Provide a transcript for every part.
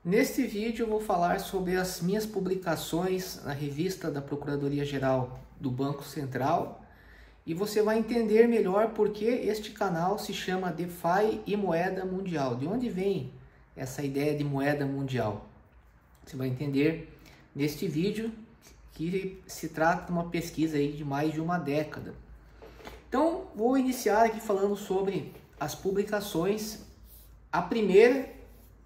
Neste vídeo eu vou falar sobre as minhas publicações na revista da Procuradoria-Geral do Banco Central e você vai entender melhor por que este canal se chama DeFi e Moeda Mundial. De onde vem essa ideia de moeda mundial? Você vai entender neste vídeo que se trata de uma pesquisa aí de mais de uma década. Então vou iniciar aqui falando sobre as publicações. A primeira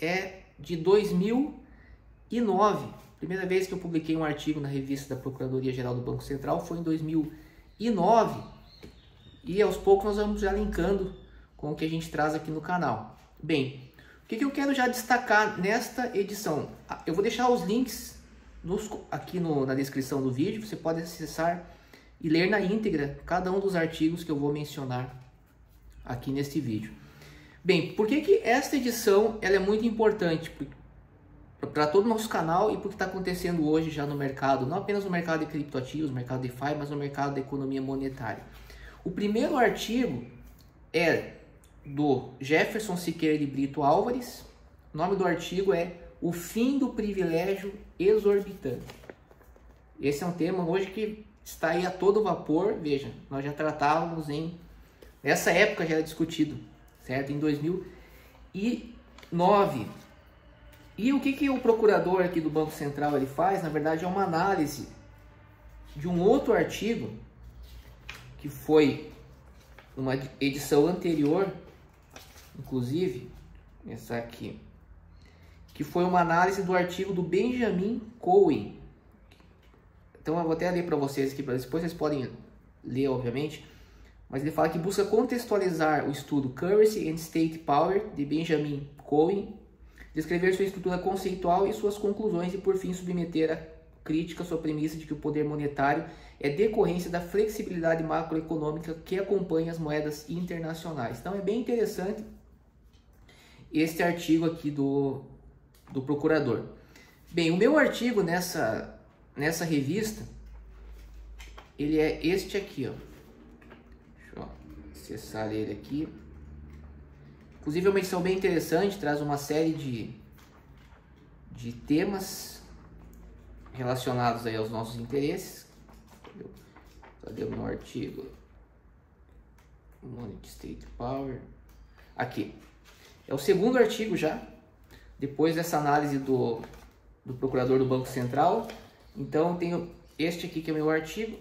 é de 2009. Primeira vez que eu publiquei um artigo na revista da Procuradoria-Geral do Banco Central foi em 2009. E aos poucos nós vamos já linkando com o que a gente traz aqui no canal. Bem, o que eu quero já destacar nesta edição? Eu vou deixar os links aqui na descrição do vídeo. Você pode acessar e ler na íntegra cada um dos artigos que eu vou mencionar aqui neste vídeo. Bem, por que esta edição ela é muito importante para todo o nosso canal e porque está acontecendo hoje já no mercado, não apenas no mercado de criptoativos, no mercado DeFi, mas no mercado da economia monetária. O primeiro artigo é do Jefferson Siqueira de Brito Álvares. O nome do artigo é O Fim do Privilégio Exorbitante. Esse é um tema hoje que está aí a todo vapor. Veja, nós já tratávamos nessa época já era discutido, certo? Em 2009. E o que o procurador aqui do Banco Central ele faz? Na verdade é uma análise de um outro artigo que foi uma edição anterior, inclusive, essa aqui, que foi uma análise do artigo do Benjamin Cohen. Então eu vou até ler para vocês aqui, depois vocês podem ler, obviamente. Mas ele fala que busca contextualizar o estudo Currency and State Power, de Benjamin Cohen, descrever sua estrutura conceitual e suas conclusões e, por fim, submeter a crítica à sua premissa de que o poder monetário é decorrência da flexibilidade macroeconômica que acompanha as moedas internacionais. Então, é bem interessante este artigo aqui do procurador. Bem, o meu artigo nessa revista, ele é este aqui, ó. Acessar ele aqui. Inclusive é uma edição bem interessante, traz uma série de temas relacionados aí aos nossos interesses. Cadê o meu artigo? Money State Power. Aqui. É o segundo artigo já, depois dessa análise do procurador do Banco Central. Então tenho este aqui que é o meu artigo,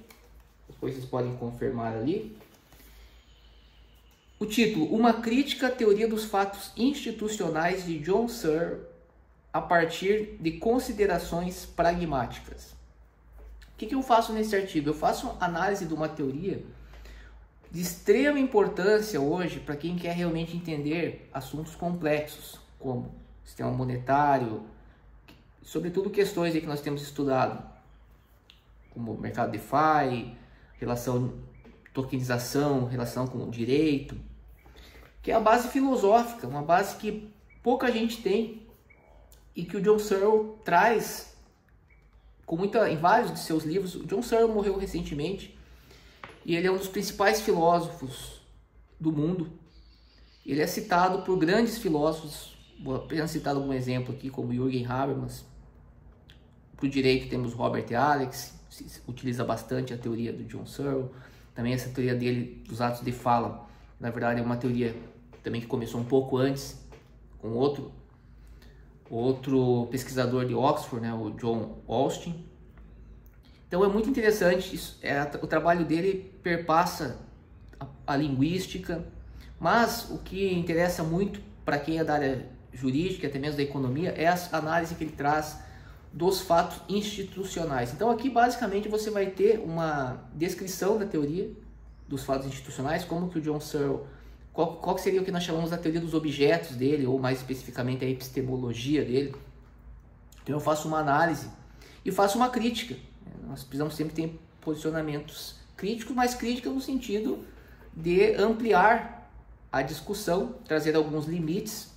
depois vocês podem confirmar ali. O título, Uma Crítica à Teoria dos Fatos Institucionais de John Searle a partir de considerações pragmáticas. O que eu faço nesse artigo? Eu faço análise de uma teoria de extrema importância hoje para quem quer realmente entender assuntos complexos, como sistema monetário, sobretudo questões aí que nós temos estudado, como mercado DeFi, relação tokenização, relação com o direito, que é a base filosófica, uma base que pouca gente tem e que o John Searle traz em vários de seus livros. O John Searle morreu recentemente e ele é um dos principais filósofos do mundo. Ele é citado por grandes filósofos, vou apenas citar algum exemplo aqui, como Jürgen Habermas. Para o direito temos Robert Alex, utiliza bastante a teoria do John Searle. Também essa teoria dele dos atos de fala, na verdade é uma teoria também que começou um pouco antes, com outro pesquisador de Oxford, né, o John Austin. Então é muito interessante, o trabalho dele perpassa a linguística, mas o que interessa muito para quem é da área jurídica, até mesmo da economia, é a análise que ele traz dos fatos institucionais. Então aqui basicamente você vai ter uma descrição da teoria dos fatos institucionais, como que o John Searle, qual seria o que nós chamamos da teoria dos objetos dele, ou mais especificamente a epistemologia dele. Então eu faço uma análise e faço uma crítica. Nós precisamos sempre ter posicionamentos críticos, mas críticos no sentido de ampliar a discussão, trazer alguns limites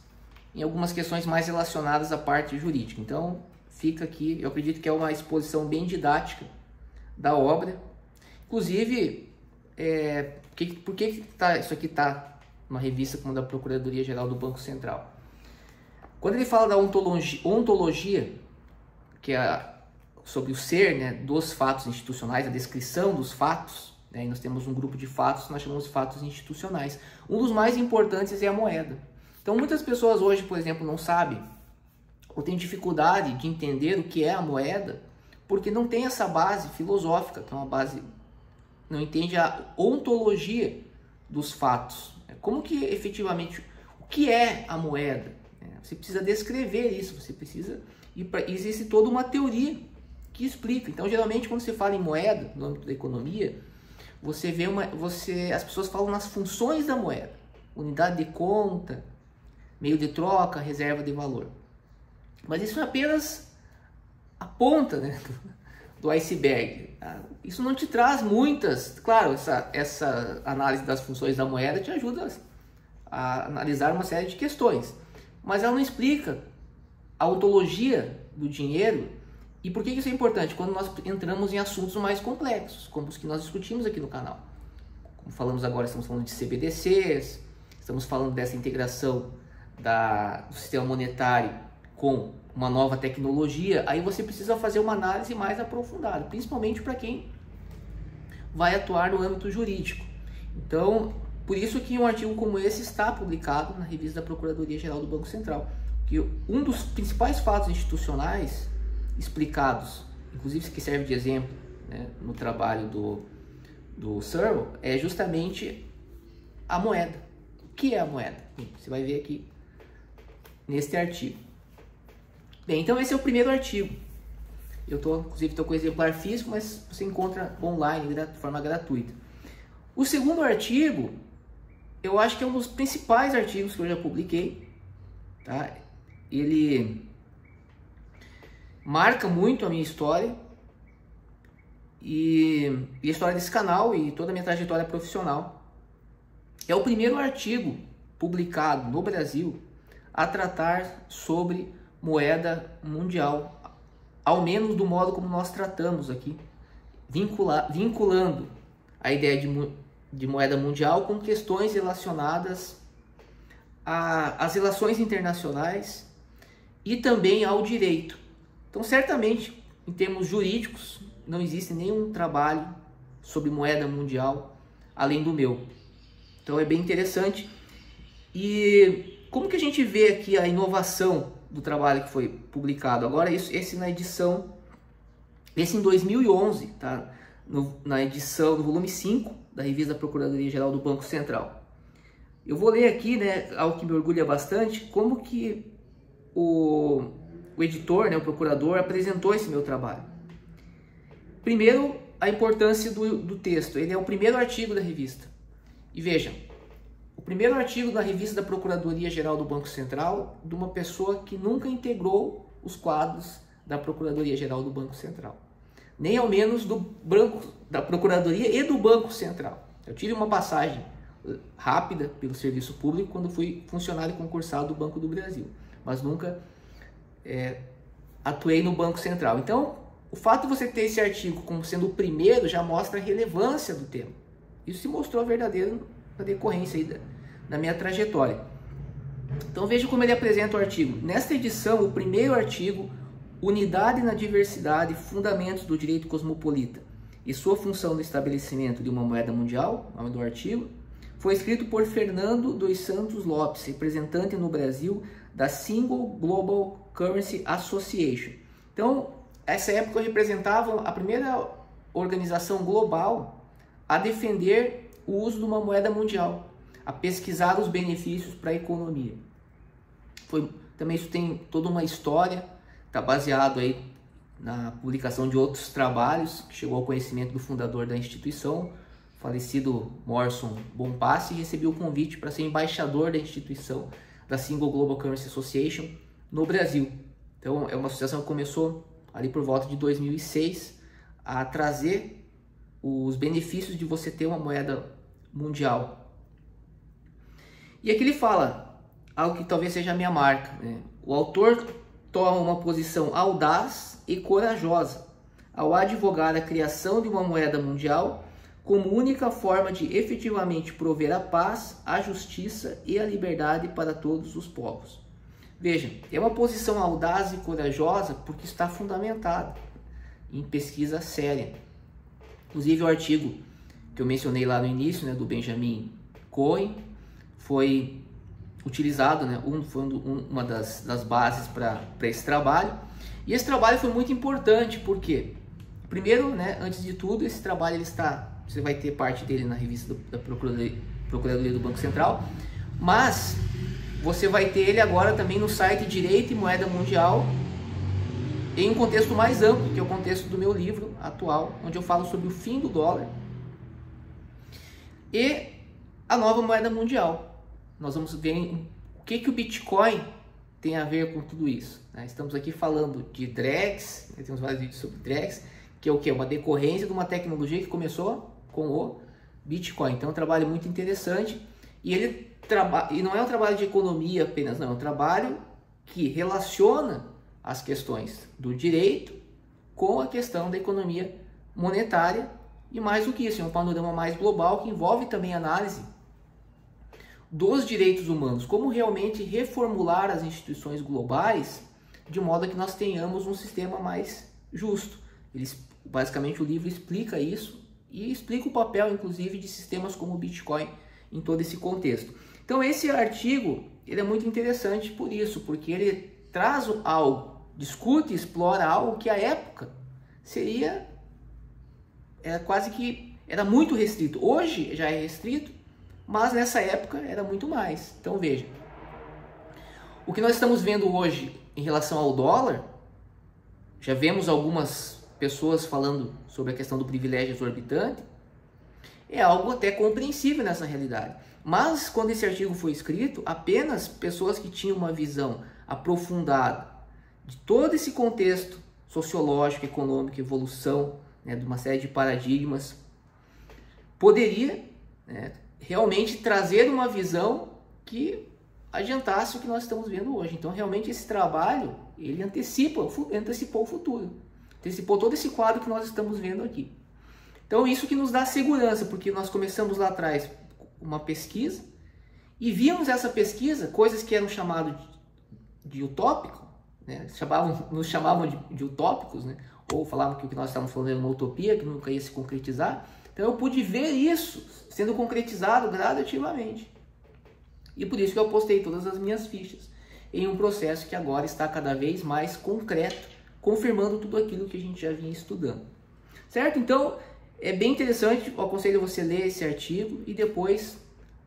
em algumas questões mais relacionadas à parte jurídica. Então fica aqui, eu acredito que é uma exposição bem didática da obra. Inclusive, por que isso aqui está numa revista como a da Procuradoria-Geral do Banco Central? Quando ele fala da ontologia, que é sobre o ser, né, dos fatos institucionais, a descrição dos fatos, né, e nós temos um grupo de fatos que nós chamamos de fatos institucionais. Um dos mais importantes é a moeda. Então muitas pessoas hoje, por exemplo, não sabem ou têm dificuldade de entender o que é a moeda, porque não tem essa base filosófica, que é uma base, não entende a ontologia dos fatos. Como que efetivamente, o que é a moeda? Você precisa descrever isso, você precisa, existe toda uma teoria que explica. Então, geralmente, quando você fala em moeda, no âmbito da economia, você vê as pessoas falam nas funções da moeda: unidade de conta, meio de troca, reserva de valor. Mas isso é apenas a ponta, né, do iceberg. Isso não te traz muitas... Claro, essa análise das funções da moeda te ajuda a analisar uma série de questões, mas ela não explica a ontologia do dinheiro. E por que isso é importante? Quando nós entramos em assuntos mais complexos, como os que nós discutimos aqui no canal. Como falamos agora, estamos falando de CBDCs, estamos falando dessa integração do sistema monetário com uma nova tecnologia. Aí você precisa fazer uma análise mais aprofundada, principalmente para quem vai atuar no âmbito jurídico. Então, por isso que um artigo como esse está publicado na revista da Procuradoria-Geral do Banco Central, que um dos principais fatos institucionais explicados, inclusive que serve de exemplo, né, no trabalho do Searle, é justamente a moeda. O que é a moeda? Você vai ver aqui neste artigo. Bem, então esse é o primeiro artigo. Inclusive estou com o exemplar físico, mas você encontra online de forma gratuita. O segundo artigo, eu acho que é um dos principais artigos que eu já publiquei, tá? Ele marca muito a minha história e a história desse canal e toda a minha trajetória profissional. É o primeiro artigo publicado no Brasil a tratar sobre moeda mundial, ao menos do modo como nós tratamos aqui, vinculando a ideia de moeda mundial com questões relacionadas às relações internacionais e também ao direito. Então, certamente, em termos jurídicos, não existe nenhum trabalho sobre moeda mundial além do meu. Então, é bem interessante. E como que a gente vê aqui a inovação do trabalho que foi publicado? Agora, esse na edição, esse em 2011, tá? Na edição do volume 5 da revista da Procuradoria-Geral do Banco Central. Eu vou ler aqui, né, algo que me orgulha bastante, como que o editor, né, o procurador, apresentou esse meu trabalho. Primeiro, a importância do texto. Ele é o primeiro artigo da revista. E vejam, o primeiro artigo da revista da Procuradoria-Geral do Banco Central de uma pessoa que nunca integrou os quadros da Procuradoria-Geral do Banco Central. Nem ao menos da Procuradoria e do Banco Central. Eu tive uma passagem rápida pelo serviço público quando fui funcionário concursado do Banco do Brasil, mas nunca atuei no Banco Central. Então, o fato de você ter esse artigo como sendo o primeiro já mostra a relevância do tema. Isso se mostrou verdadeiro na decorrência aí da minha trajetória. Então, veja como ele apresenta o artigo. Nesta edição, o primeiro artigo, Unidade na Diversidade, Fundamentos do Direito Cosmopolita e sua função no estabelecimento de uma moeda mundial, nome do artigo, foi escrito por Fernando dos Santos Lopes, representante no Brasil da Single Global Currency Association. Então, essa época eu representava a primeira organização global a defender o uso de uma moeda mundial, a pesquisar os benefícios para a economia. Também isso tem toda uma história, está baseado aí na publicação de outros trabalhos, que chegou ao conhecimento do fundador da instituição, falecido Morson Bonpassi, e recebi o convite para ser embaixador da instituição da Single Global Currency Association no Brasil. Então é uma associação que começou ali por volta de 2006 a trazer os benefícios de você ter uma moeda mundial. E aqui ele fala algo que talvez seja a minha marca, né? O autor toma uma posição audaz e corajosa ao advogar a criação de uma moeda mundial como única forma de efetivamente prover a paz, a justiça e a liberdade para todos os povos. Veja, é uma posição audaz e corajosa porque está fundamentada em pesquisa séria. Inclusive o artigo que eu mencionei lá no início, né, do Benjamin Cohen, foi utilizado, né, foi uma das bases para esse trabalho. E esse trabalho foi muito importante porque, primeiro, né, antes de tudo, esse trabalho você vai ter parte dele na revista da Procuradoria do Banco Central, mas você vai ter ele agora também no site Direito e Moeda Mundial, em um contexto mais amplo, que é o contexto do meu livro atual, onde eu falo sobre o fim do dólar e a nova moeda mundial. Nós vamos ver o que o Bitcoin tem a ver com tudo isso, né? Estamos aqui falando de Drex, temos vários vídeos sobre Drex, que é o que? Uma decorrência de uma tecnologia que começou com o Bitcoin. Então é um trabalho muito interessante e não é um trabalho de economia apenas, não, é um trabalho que relaciona as questões do direito com a questão da economia monetária e mais do que isso, é um panorama mais global que envolve também análise dos direitos humanos, como realmente reformular as instituições globais de modo que nós tenhamos um sistema mais justo. Basicamente o livro explica isso e explica o papel, inclusive, de sistemas como o Bitcoin em todo esse contexto. Então esse artigo ele é muito interessante por isso, porque ele traz algo, discute e explora algo que à época era muito restrito. Hoje já é restrito, mas nessa época era muito mais. Então veja, o que nós estamos vendo hoje em relação ao dólar, já vemos algumas pessoas falando sobre a questão do privilégio exorbitante, é algo até compreensível nessa realidade. Mas quando esse artigo foi escrito, apenas pessoas que tinham uma visão aprofundada de todo esse contexto sociológico, econômico, evolução, né, de uma série de paradigmas, poderia, né, realmente trazer uma visão que adiantasse o que nós estamos vendo hoje. Então realmente esse trabalho ele antecipou o futuro, antecipou todo esse quadro que nós estamos vendo aqui. Então isso que nos dá segurança, porque nós começamos lá atrás uma pesquisa e vimos essa pesquisa, coisas que eram chamadas de utópico, né? Nos chamavam de utópicos, né? Ou falavam que o que nós estávamos falando era uma utopia, que nunca ia se concretizar. Então eu pude ver isso sendo concretizado gradativamente. E por isso que eu postei todas as minhas fichas em um processo que agora está cada vez mais concreto, confirmando tudo aquilo que a gente já vinha estudando. Certo? Então é bem interessante, eu aconselho você a ler esse artigo e depois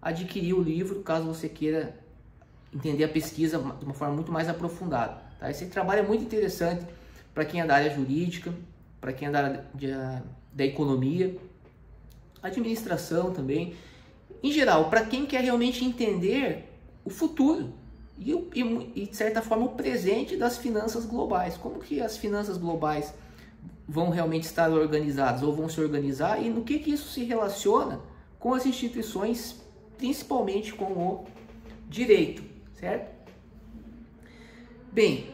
adquirir o livro, caso você queira entender a pesquisa de uma forma muito mais aprofundada. Tá? Esse trabalho é muito interessante para quem é da área jurídica, para quem é da área da economia, administração também, em geral, para quem quer realmente entender o futuro e de certa forma o presente das finanças globais, como que as finanças globais vão realmente estar organizadas ou vão se organizar e no que isso se relaciona com as instituições, principalmente com o direito, certo? Bem,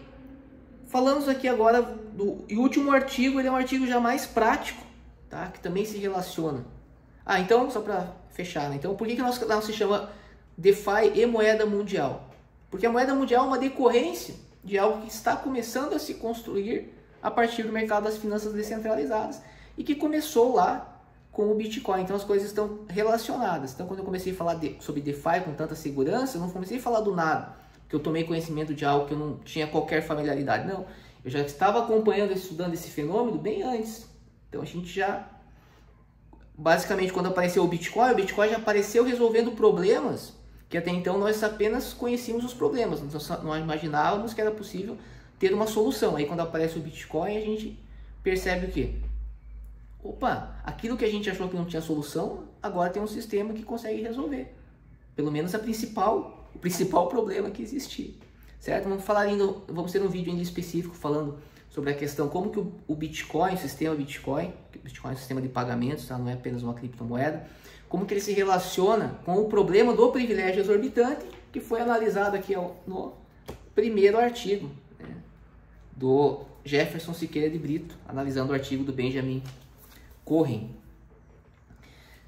falamos aqui agora do último artigo, ele é um artigo já mais prático, tá? Que também se relaciona. Então, só para fechar, né? Então, por que nosso canal se chama DeFi e Moeda Mundial? Porque a moeda mundial é uma decorrência de algo que está começando a se construir a partir do mercado das finanças descentralizadas e que começou lá com o Bitcoin. Então, as coisas estão relacionadas. Então, quando eu comecei a falar sobre DeFi com tanta segurança, eu não comecei a falar do nada, que eu tomei conhecimento de algo que eu não tinha qualquer familiaridade. Não, eu já estava acompanhando, estudando esse fenômeno bem antes. Então, a gente já... Basicamente, quando apareceu o Bitcoin já apareceu resolvendo problemas que até então nós apenas conhecíamos os problemas, nós não imaginávamos que era possível ter uma solução. Aí quando aparece o Bitcoin, a gente percebe o quê? Opa, aquilo que a gente achou que não tinha solução, agora tem um sistema que consegue resolver. Pelo menos o principal problema que existia. Certo? Vamos ter um vídeo ainda específico falando sobre a questão como que o Bitcoin, o sistema Bitcoin é um sistema de pagamentos, tá? Não é apenas uma criptomoeda, como que ele se relaciona com o problema do privilégio exorbitante, que foi analisado aqui no primeiro artigo, né, do Jefferson Siqueira de Brito, analisando o artigo do Benjamin Cohen.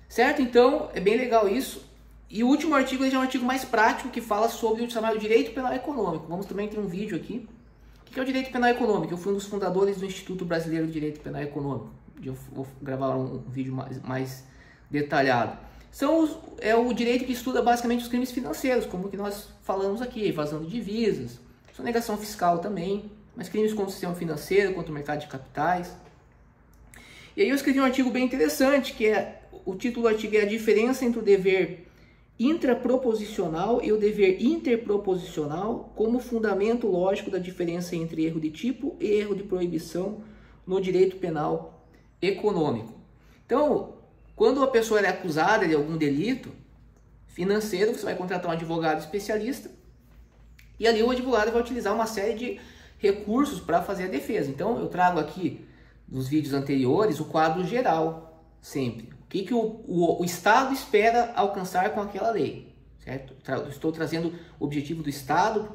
Certo? Então, é bem legal isso. E o último artigo ele já é um artigo mais prático que fala sobre o chamado direito penal econômico. Vamos também ter um vídeo aqui. O que é o direito penal econômico? Eu fui um dos fundadores do Instituto Brasileiro de Direito Penal Econômico. Eu vou gravar um vídeo mais detalhado. É o direito que estuda basicamente os crimes financeiros, como que nós falamos aqui, evasão de divisas, sonegação fiscal também, mas crimes contra o sistema financeiro, contra o mercado de capitais. E aí eu escrevi um artigo bem interessante, que o título do artigo é a diferença entre o dever intraproposicional e o dever interproposicional como fundamento lógico da diferença entre erro de tipo e erro de proibição no direito penal econômico. Então, quando a pessoa é acusada de algum delito financeiro, você vai contratar um advogado especialista e ali o advogado vai utilizar uma série de recursos para fazer a defesa. Então, eu trago aqui nos vídeos anteriores o quadro geral, sempre. O que o Estado espera alcançar com aquela lei, certo? Estou trazendo o objetivo do Estado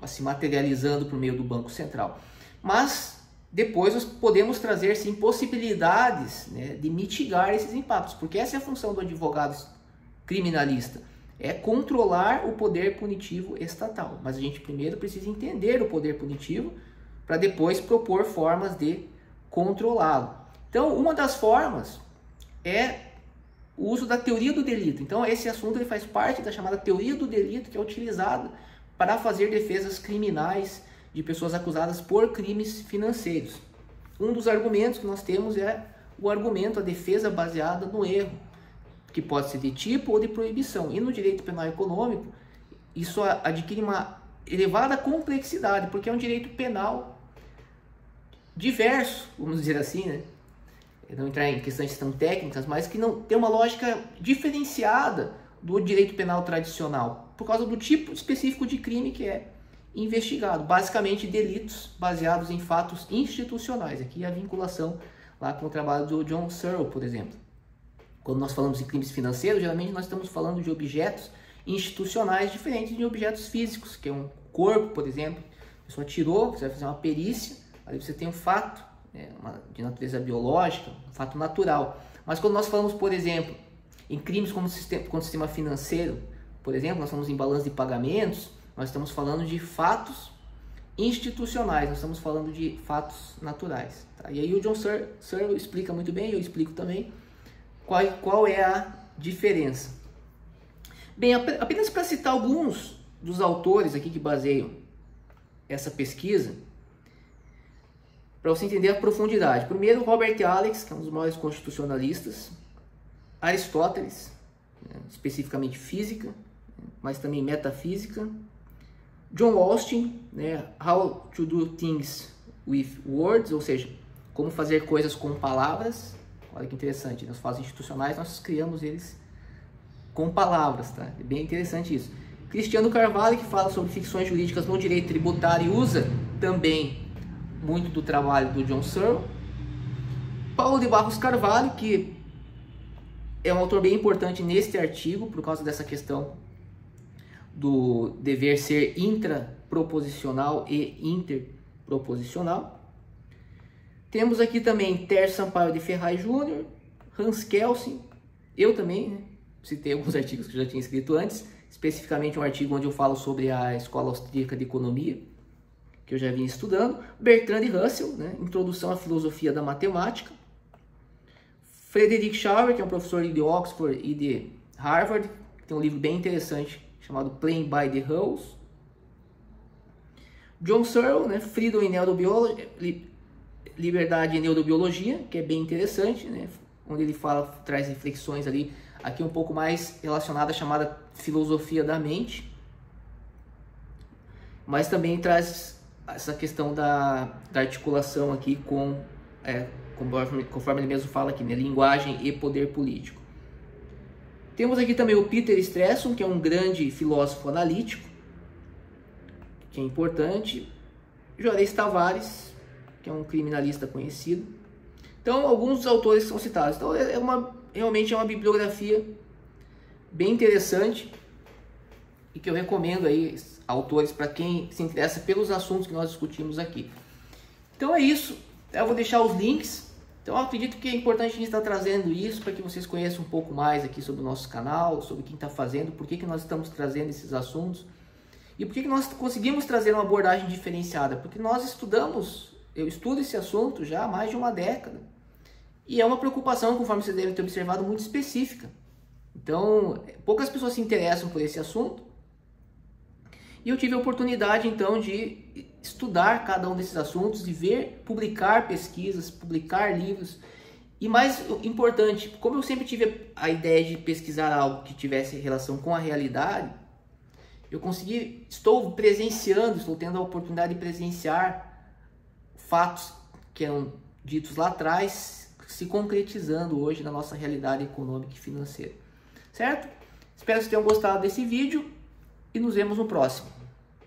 se materializando por meio do Banco Central. Mas depois nós podemos trazer sim possibilidades, né, de mitigar esses impactos, porque essa é a função do advogado criminalista, é controlar o poder punitivo estatal. Mas a gente primeiro precisa entender o poder punitivo para depois propor formas de controlá-lo. Então, uma das formas é o uso da teoria do delito. Então, esse assunto ele faz parte da chamada teoria do delito, que é utilizado para fazer defesas criminais de pessoas acusadas por crimes financeiros. Um dos argumentos que nós temos é o argumento, a defesa baseada no erro, que pode ser de tipo ou de proibição. E no direito penal econômico, isso adquire uma elevada complexidade, porque é um direito penal diverso, vamos dizer assim, né? Não entrar em questões tão técnicas, mas que não tem uma lógica diferenciada do direito penal tradicional, por causa do tipo específico de crime que é investigado, basicamente delitos baseados em fatos institucionais. Aqui a vinculação lá com o trabalho do John Searle, por exemplo. Quando nós falamos em crimes financeiros, geralmente nós estamos falando de objetos institucionais diferentes de objetos físicos, que é um corpo, por exemplo. A pessoa tirou, você vai fazer uma perícia, ali você tem um fato de natureza biológica, um fato natural. Mas quando nós falamos, por exemplo, em crimes contra o sistema financeiro, por exemplo, nós falamos em balanço de pagamentos, nós estamos falando de fatos institucionais, nós estamos falando de fatos naturais. Tá? E aí o John Searle explica muito bem, eu explico também, qual é a diferença. Bem, apenas para citar alguns dos autores aqui que baseiam essa pesquisa, para você entender a profundidade. Primeiro, Robert Alex, que é um dos maiores constitucionalistas, Aristóteles, especificamente física, mas também metafísica, John Austin, How to do things with words, ou seja, como fazer coisas com palavras. Olha que interessante, nos fatos institucionais nós criamos eles com palavras, tá? É bem interessante isso. Cristiano Carvalho, que fala sobre ficções jurídicas no direito tributário e usa também muito do trabalho do John Searle. Paulo de Barros Carvalho, que é um autor bem importante neste artigo, por causa dessa questão do dever ser intraproposicional e interproposicional. Temos aqui também Ter Sampaio de Ferraz Júnior, Hans Kelsen, eu também citei alguns artigos que eu já tinha escrito antes, especificamente um artigo onde eu falo sobre a Escola Austríaca de Economia, que eu já vinha estudando, Bertrand Russell, Introdução à Filosofia da Matemática, Frederick Schauer, que é um professor de Oxford e de Harvard, que tem um livro bem interessante chamado Playing by the Rules, John Searle, Freedom in Neurobiology, Liberdade em Neurobiologia, que é bem interessante, onde ele traz reflexões ali, aqui um pouco mais relacionada à chamada filosofia da mente, mas também traz essa questão da articulação aqui conforme ele mesmo fala aqui, linguagem e poder político. Temos aqui também o Peter Stresson, que é um grande filósofo analítico, que é importante, Juarez Tavares, que é um criminalista conhecido. Então, alguns dos autores que são citados. Então, realmente é uma bibliografia bem interessante e que eu recomendo aí autores para quem se interessa pelos assuntos que nós discutimos aqui. Então é isso. Eu vou deixar os links Então eu acredito que é importante a gente estar trazendo isso para que vocês conheçam um pouco mais aqui sobre o nosso canal, sobre quem está fazendo, por que nós estamos trazendo esses assuntos e por que nós conseguimos trazer uma abordagem diferenciada. Porque nós eu estudo esse assunto já há mais de uma década e é uma preocupação, conforme vocês devem ter observado, muito específica. Então poucas pessoas se interessam por esse assunto e eu tive a oportunidade então de estudar cada um desses assuntos, de ver, publicar pesquisas, publicar livros. E mais importante, como eu sempre tive a ideia de pesquisar algo que tivesse relação com a realidade, estou tendo a oportunidade de presenciar fatos que eram ditos lá atrás, se concretizando hoje na nossa realidade econômica e financeira. Certo? Espero que vocês tenham gostado desse vídeo e nos vemos no próximo.